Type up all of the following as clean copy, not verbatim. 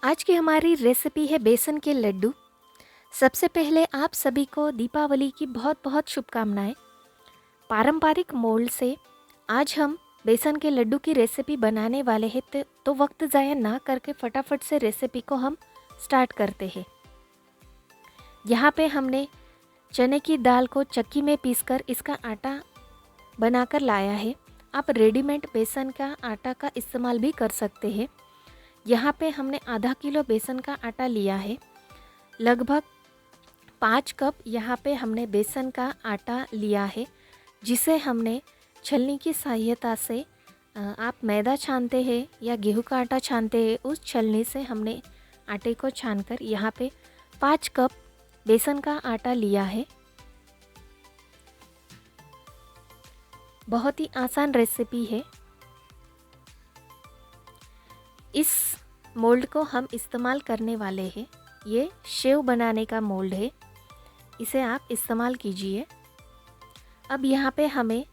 आज की हमारी रेसिपी है बेसन के लड्डू। सबसे पहले आप सभी को दीपावली की बहुत बहुत शुभकामनाएं। पारंपरिक मोल्ड से आज हम बेसन के लड्डू की रेसिपी बनाने वाले हैं, तो वक्त ज़ाया ना करके फटाफट से रेसिपी को हम स्टार्ट करते हैं। यहाँ पे हमने चने की दाल को चक्की में पीसकर इसका आटा बनाकर लाया है। आप रेडीमेड बेसन का आटा का इस्तेमाल भी कर सकते हैं। यहाँ पे हमने आधा किलो बेसन का आटा लिया है। लगभग 5 कप यहाँ पे हमने बेसन का आटा लिया है, जिसे हमने छलनी की सहायता से आप मैदा छानते हैं या गेहूं का आटा छानते हैं, उस छलनी से हमने आटे को छानकर यहाँ पे 5 कप बेसन का आटा लिया है। बहुत ही आसान रेसिपी है। इस मोल्ड को हम इस्तेमाल करने वाले हैं। ये शेव बनाने का मोल्ड है, इसे आप इस्तेमाल कीजिए। अब यहाँ पे हमें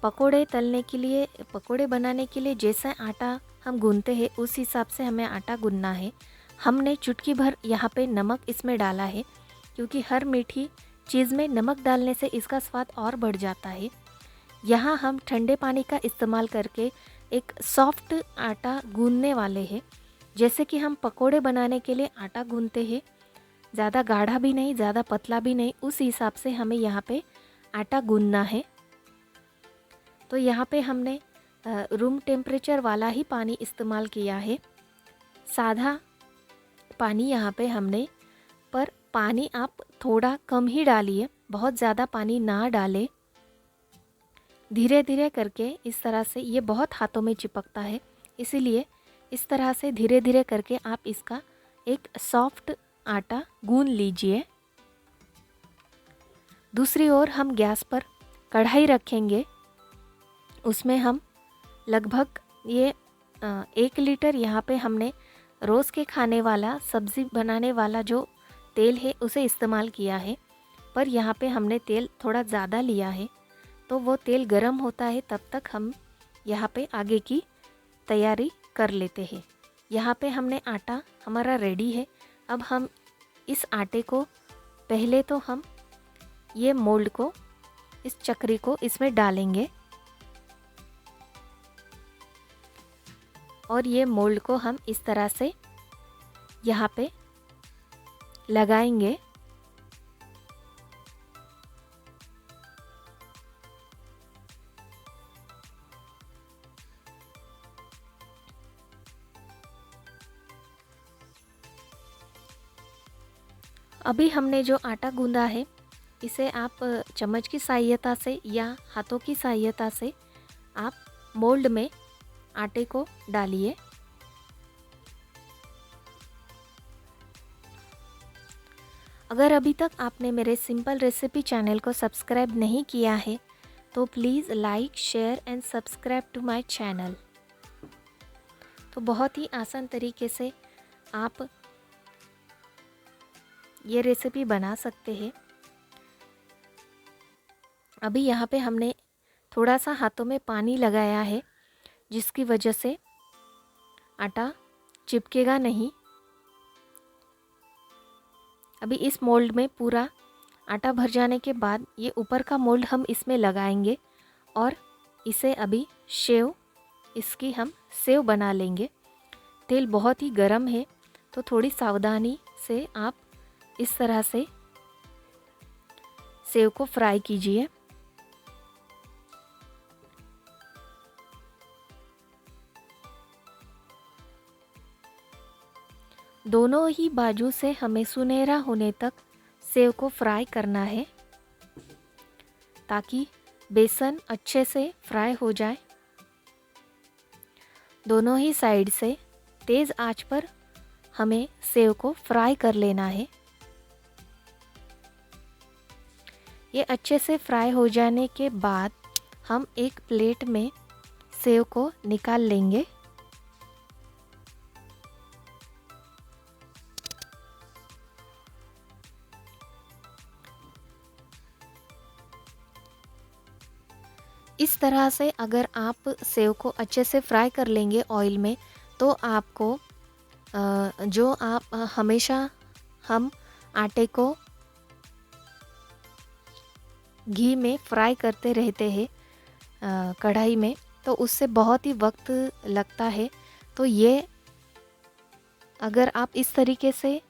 पकोड़े तलने के लिए, पकोड़े बनाने के लिए जैसा आटा हम गूंथते हैं उस हिसाब से हमें आटा गूंथना है। हमने चुटकी भर यहाँ पे नमक इसमें डाला है, क्योंकि हर मीठी चीज़ में नमक डालने से इसका स्वाद और बढ़ जाता है। यहाँ हम ठंडे पानी का इस्तेमाल करके एक सॉफ्ट आटा गूंथने वाले हैं। जैसे कि हम पकोड़े बनाने के लिए आटा गूंथते हैं, ज़्यादा गाढ़ा भी नहीं, ज़्यादा पतला भी नहीं, उस हिसाब से हमें यहाँ पे आटा गूंथना है। तो यहाँ पे हमने रूम टेम्परेचर वाला ही पानी इस्तेमाल किया है, सादा पानी यहाँ पे हमने। पर पानी आप थोड़ा कम ही डालिए, बहुत ज़्यादा पानी ना डालें। धीरे धीरे करके इस तरह से, ये बहुत हाथों में चिपकता है, इसीलिए इस तरह से धीरे धीरे करके आप इसका एक सॉफ्ट आटा गूंथ लीजिए। दूसरी ओर हम गैस पर कढ़ाई रखेंगे, उसमें हम लगभग ये 1 लीटर यहाँ पे हमने रोज़ के खाने वाला, सब्ज़ी बनाने वाला जो तेल है उसे इस्तेमाल किया है। पर यहाँ पे हमने तेल थोड़ा ज़्यादा लिया है, तो वो तेल गरम होता है तब तक हम यहाँ पे आगे की तैयारी कर लेते हैं। यहाँ पे हमने आटा हमारा रेडी है। अब हम इस आटे को, पहले तो हम ये मोल्ड को, इस चक्री को इसमें डालेंगे और ये मोल्ड को हम इस तरह से यहाँ पे लगाएंगे। अभी हमने जो आटा गूंदा है, इसे आप चम्मच की सहायता से या हाथों की सहायता से आप मोल्ड में आटे को डालिए। अगर अभी तक आपने मेरे सिंपल रेसिपी चैनल को सब्सक्राइब नहीं किया है, तो please like, share and subscribe to my channel. तो बहुत ही आसान तरीके से आप ये रेसिपी बना सकते हैं। अभी यहाँ पे हमने थोड़ा सा हाथों में पानी लगाया है, जिसकी वजह से आटा चिपकेगा नहीं। अभी इस मोल्ड में पूरा आटा भर जाने के बाद ये ऊपर का मोल्ड हम इसमें लगाएंगे और इसे अभी इसकी हम सेव बना लेंगे। तेल बहुत ही गर्म है, तो थोड़ी सावधानी से आप इस तरह से सेव को फ्राई कीजिए। दोनों ही बाजू से हमें सुनहरा होने तक सेव को फ्राई करना है, ताकि बेसन अच्छे से फ्राई हो जाए। दोनों ही साइड से तेज़ आंच पर हमें सेव को फ्राई कर लेना है। ये अच्छे से फ्राई हो जाने के बाद हम एक प्लेट में सेव को निकाल लेंगे। इस तरह से अगर आप सेव को अच्छे से फ्राई कर लेंगे ऑयल में, तो आपको जो आप हमेशा हम आटे को घी में फ्राई करते रहते हैं कढ़ाई में, तो उससे बहुत ही वक्त लगता है। तो ये अगर आप इस तरीके से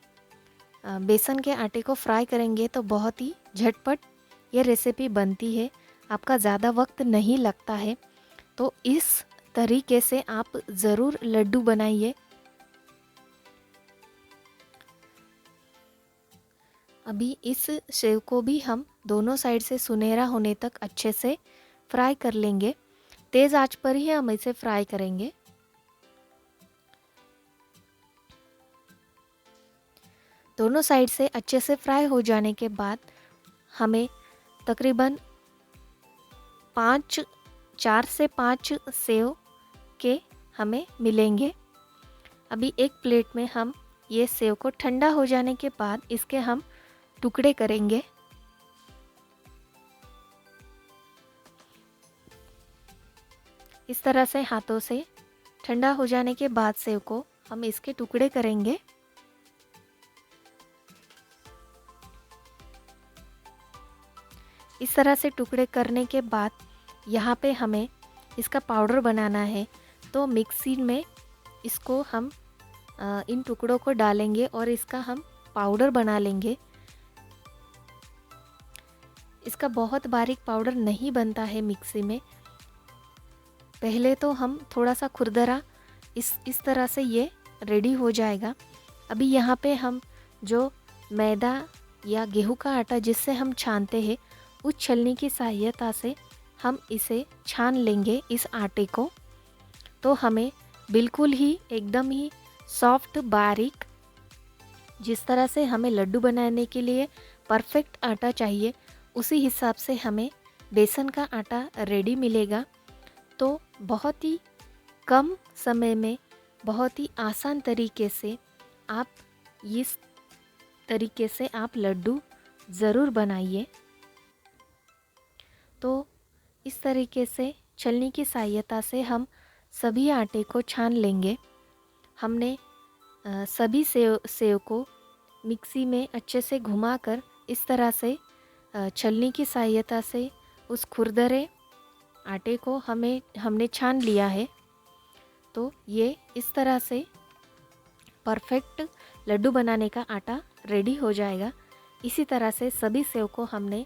बेसन के आटे को फ्राई करेंगे तो बहुत ही झटपट ये रेसिपी बनती है, आपका ज़्यादा वक्त नहीं लगता है। तो इस तरीके से आप ज़रूर लड्डू बनाइए। अभी इस सेव को भी हम दोनों साइड से सुनहरा होने तक अच्छे से फ्राई कर लेंगे। तेज़ आंच पर ही हम इसे फ्राई करेंगे। दोनों साइड से अच्छे से फ्राई हो जाने के बाद हमें तकरीबन 4 से 5 सेव के हमें मिलेंगे। अभी एक प्लेट में हम ये सेव को ठंडा हो जाने के बाद इसके हम टुकड़े करेंगे। इस तरह से हाथों से ठंडा हो जाने के बाद सेव को हम इसके टुकड़े करेंगे। इस तरह से टुकड़े करने के बाद यहाँ पे हमें इसका पाउडर बनाना है। तो मिक्सी में इसको हम इन टुकड़ों को डालेंगे और इसका हम पाउडर बना लेंगे। इसका बहुत बारीक पाउडर नहीं बनता है मिक्सी में। पहले तो हम थोड़ा सा खुरदरा इस तरह से ये रेडी हो जाएगा। अभी यहाँ पे हम जो मैदा या गेहूं का आटा जिससे हम छानते हैं, उस छलनी की सहायता से हम इसे छान लेंगे इस आटे को। तो हमें बिल्कुल ही एकदम ही सॉफ्ट बारीक, जिस तरह से हमें लड्डू बनाने के लिए परफेक्ट आटा चाहिए, उसी हिसाब से हमें बेसन का आटा रेडी मिलेगा। तो बहुत ही कम समय में बहुत ही आसान तरीके से आप इस तरीके से आप लड्डू ज़रूर बनाइए। तो इस तरीके से छलनी की सहायता से हम सभी आटे को छान लेंगे। हमने सभी सेव को मिक्सी में अच्छे से घुमाकर इस तरह से छलनी की सहायता से उस खुरदरे आटे को हमने छान लिया है। तो ये इस तरह से परफेक्ट लड्डू बनाने का आटा रेडी हो जाएगा। इसी तरह से सभी सेव को हमने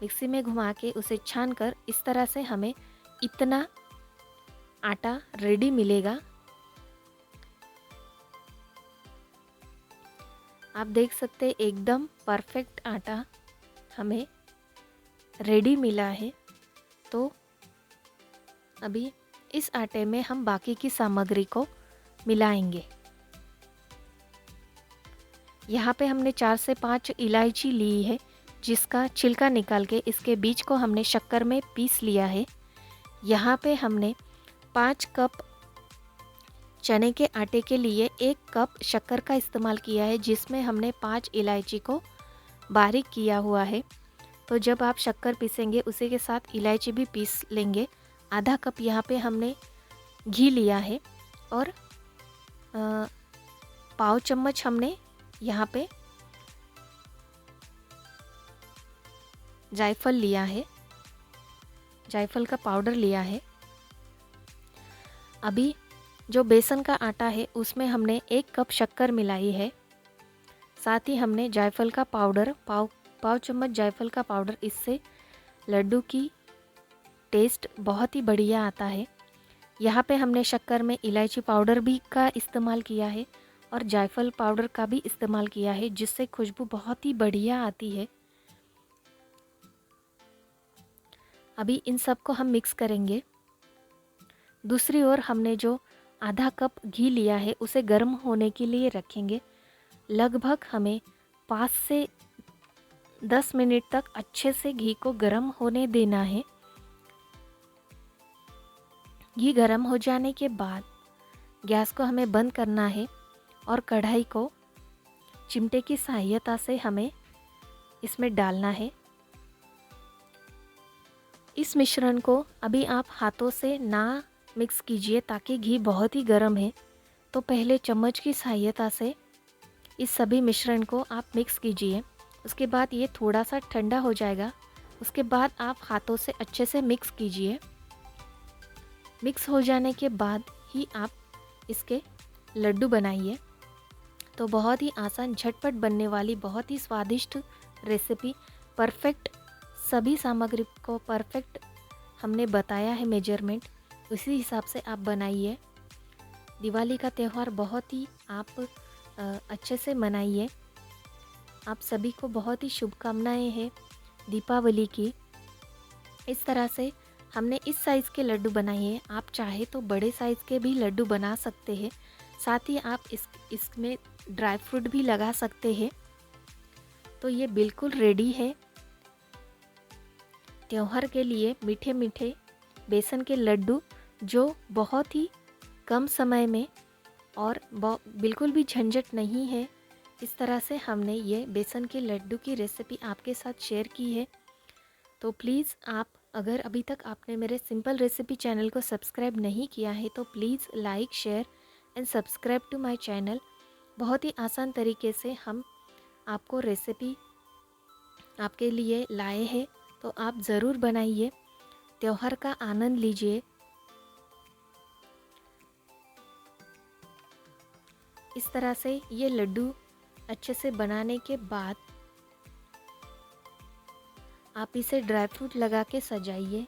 मिक्सी में घुमा के उसे छान कर इस तरह से हमें इतना आटा रेडी मिलेगा। आप देख सकते हैं एकदम परफेक्ट आटा हमें रेडी मिला है। तो अभी इस आटे में हम बाकी की सामग्री को मिलाएंगे। यहाँ पे हमने 4 से 5 इलायची ली है, जिसका छिलका निकाल के इसके बीज को हमने शक्कर में पीस लिया है। यहाँ पे हमने 5 कप चने के आटे के लिए 1 कप शक्कर का इस्तेमाल किया है, जिसमें हमने 5 इलायची को बारीक किया हुआ है। तो जब आप शक्कर पीसेंगे उसी के साथ इलायची भी पीस लेंगे। आधा कप यहाँ पे हमने घी लिया है और पाव चम्मच हमने यहाँ पे जायफल लिया है, जायफल का पाउडर लिया है। अभी जो बेसन का आटा है उसमें हमने 1 कप शक्कर मिलाई है, साथ ही हमने जायफल का पाउडर पाव चम्मच जायफल का पाउडर, इससे लड्डू की टेस्ट बहुत ही बढ़िया आता है। यहाँ पे हमने शक्कर में इलायची पाउडर भी का इस्तेमाल किया है और जायफल पाउडर का भी इस्तेमाल किया है, जिससे खुशबू बहुत ही बढ़िया आती है। अभी इन सब को हम मिक्स करेंगे। दूसरी ओर हमने जो आधा कप घी लिया है उसे गर्म होने के लिए रखेंगे। लगभग हमें 5 से 10 मिनट तक अच्छे से घी को गर्म होने देना है। घी गर्म हो जाने के बाद गैस को हमें बंद करना है और कढ़ाई को चिमटे की सहायता से हमें इसमें डालना है। इस मिश्रण को अभी आप हाथों से ना मिक्स कीजिए, ताकि घी बहुत ही गर्म है तो पहले चम्मच की सहायता से इस सभी मिश्रण को आप मिक्स कीजिए। उसके बाद ये थोड़ा सा ठंडा हो जाएगा। उसके बाद आप हाथों से अच्छे से मिक्स कीजिए। मिक्स हो जाने के बाद ही आप इसके लड्डू बनाइए। तो बहुत ही आसान, झटपट बनने वाली, बहुत ही स्वादिष्ट रेसिपी, परफेक्ट, सभी सामग्री को परफेक्ट हमने बताया है मेजरमेंट, उसी हिसाब से आप बनाइए। दिवाली का त्यौहार बहुत ही आप अच्छे से मनाइए। आप सभी को बहुत ही शुभकामनाएं हैं दीपावली की। इस तरह से हमने इस साइज़ के लड्डू बनाए हैं। आप चाहे तो बड़े साइज़ के भी लड्डू बना सकते हैं। साथ ही आप इसमें ड्राई फ्रूट भी लगा सकते हैं। तो ये बिल्कुल रेडी है त्यौहार के लिए मीठे मीठे बेसन के लड्डू, जो बहुत ही कम समय में और बिल्कुल भी झंझट नहीं है। इस तरह से हमने ये बेसन के लड्डू की रेसिपी आपके साथ शेयर की है। तो प्लीज़ आप, अगर अभी तक आपने मेरे सिंपल रेसिपी चैनल को सब्सक्राइब नहीं किया है तो please like, share and subscribe to my channel. बहुत ही आसान तरीके से हम आपको रेसिपी आपके लिए लाए हैं, तो आप ज़रूर बनाइए, त्यौहार का आनंद लीजिए। इस तरह से ये लड्डू अच्छे से बनाने के बाद आप इसे ड्राई फ्रूट लगा के सजाइए।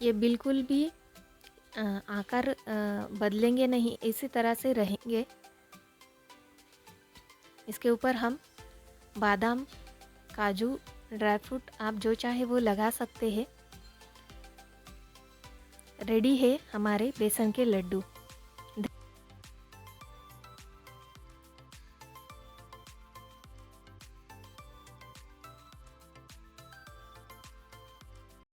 ये बिल्कुल भी आकार बदलेंगे नहीं, इसी तरह से रहेंगे। इसके ऊपर हम बादाम, काजू, ड्राई फ्रूट आप जो चाहे वो लगा सकते हैं। रेडी है हमारे बेसन के लड्डू।